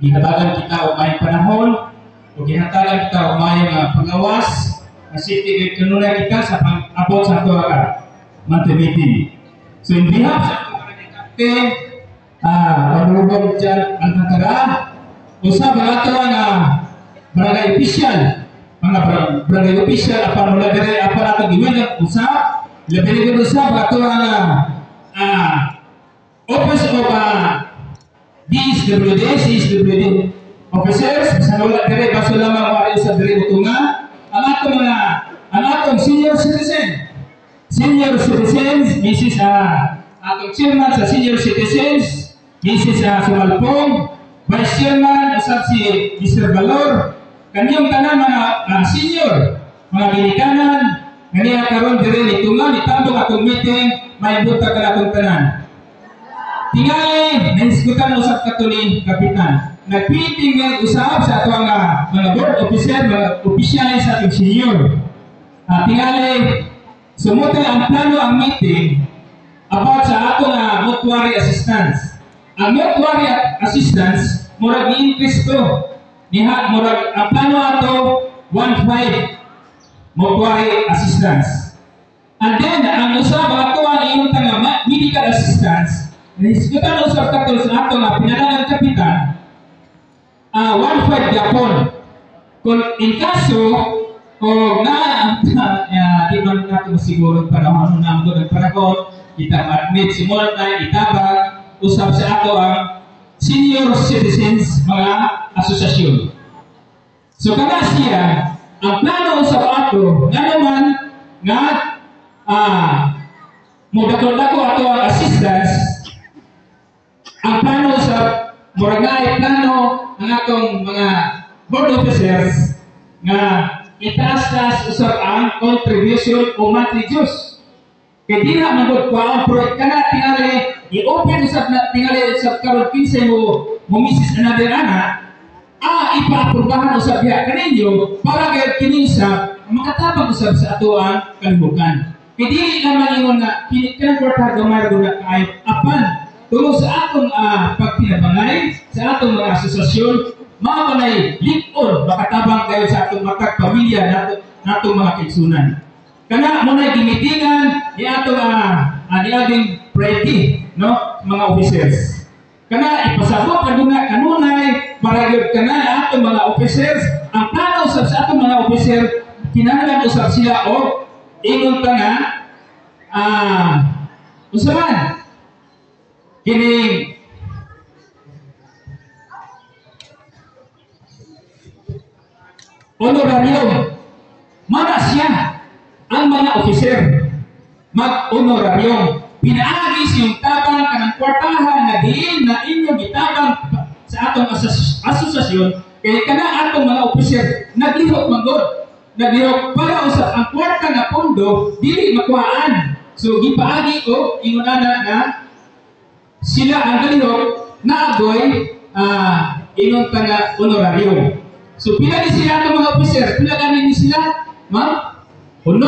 gihatagan kita og maayong panahon, o gihatagan kita og maayong pagawas, kasi tigil kanunay kita sa pang-abot sa ato ka monthly meeting. So in behalf sa ato kapten, Honorable Jan Alcantara, usab ang ato nga barangay official, mga barangay official, apan mula dire apan ato giwinag usab, labi usab ang ato nga Office of DSWD, CSWD officers, sa wala dire baso lamang wala sa dire utungan, ang atong senior citizens, Mrs. Atong chairman sa senior citizens, Mrs. Sumalpong, Vice Chairman, usap si Mr. Valor, kanyang tanan mga senior, mga ginikanan, kaniya karon dire itungan, itambong atong meeting, may buta ka atong tanan. Tingali, naiskutan usap katuli kapitan. Nagpiting ng usap sa atong mga board officer, mga opisyalis sa ating senior. Tingali, sumutin ang plano ang meeting about sa ato na mortuary assistance. Ang mortuary assistance, murag ni-increase to. Ang plano ato, 1.5 mortuary assistance. And then, ang usap ato ang iyong medical assistance. Naisikutan usap katol sa ato na pinanagang kapitan, 1.5 Japon. Kung in kaso, o di man natin siguro panahon na ang panahon, kita ma-admit si Moltay, itabag, usap sa ato ang senior citizens, mga asosasyon. So kana siya, ang plano usap ato, nga naman, nga, mudakol-dako ato ang assistance, ang plano sa Boracay, plano ang atong mga board officers nga itaas-taas usap ang contribution o monthly dues. Kaya di na magod pa ang proyekt ka na tingali, i-open usap na tingali usap karon 15 mo misis another anak, ipa-aprobahan usap ya kaninyo para kaya kinisap makatabang usap sa ato ang kalibukan. Kaya di naman ingon na kinikanagwarta gamay na kahit apan tungkol sa atong pagtinabangay, sa atong mga asosasyon, mga manay likod, makatabang kayo sa atong matag pamilya, natong mga kaigsunan. Kana munay gimitingan ni atong niaging priority, no, mga officers. Kana ipasabot ang mga kanunay para gyud kana atong mga officers, ang plano sa atong mga officer kinahanglan usab sila og ingon pa nga usaban kini honorarium. Mana siya ang mga officer mag-honorarium. Pinaagis yung tabang kanang kwartahan na diin na inyong gitabang sa atong asosasyon. Kaya kana atong mga officer naglihok manggod. Naglihok para usap ang kwarta na pondo dili makuhaan. So gipaagi ko ingunana na sila ang galihok na agoy inong taga honorarium. So pila ni sila ng mga officer, pila ganin ni sila? Ma'am? 1,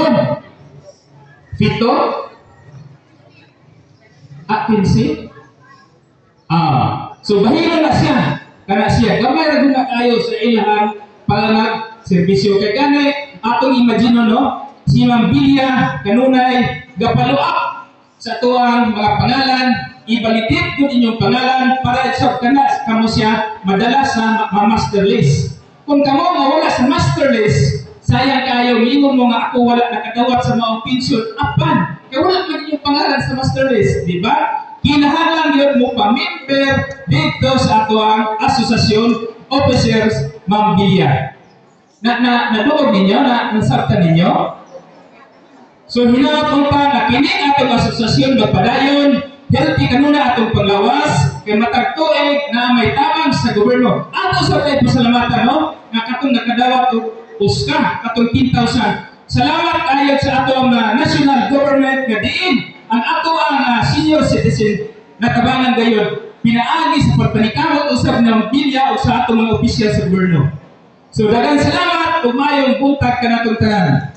7, 15. So bahino na siya. Kana siya gamay ra na kayo sa ilang panganag serbisyo kay gani atong imagine no si Ma'am Bilya kanunay gapaluak sa tuang mga pangalan, ibalitid ko inyong pangalan para sa kana kamo siya madala sa master list. Kung kamo mawala sa master list, sayang kayo mingon mo nga ako wala nakadawat sa maong pensyon apan kay wala man inyong pangalan sa master list, di ba? Kinahanglan yun mo pa-member dito sa atuang asosasyon officers Ma'am Bilya. Naduog ninyo, nasabtan ninyo? So hinapon pa na kining atong asosasyon magpadayon, healthy kanuna atong panglawas, kay matagtuig na may tabang sa gobyerno. Ato sa tayo pasalamatan, no? Nga katong nakadawat o uska, katong 10,000. Salamat kayo sa atong national government nga diin ang ato ang senior citizen na tabangan gayon pinaagi sa pagpanikamot usab ng bilya o sa atong mga opisyal sa gobyerno. So daghang salamat ug mayong buntag kanatong tanan.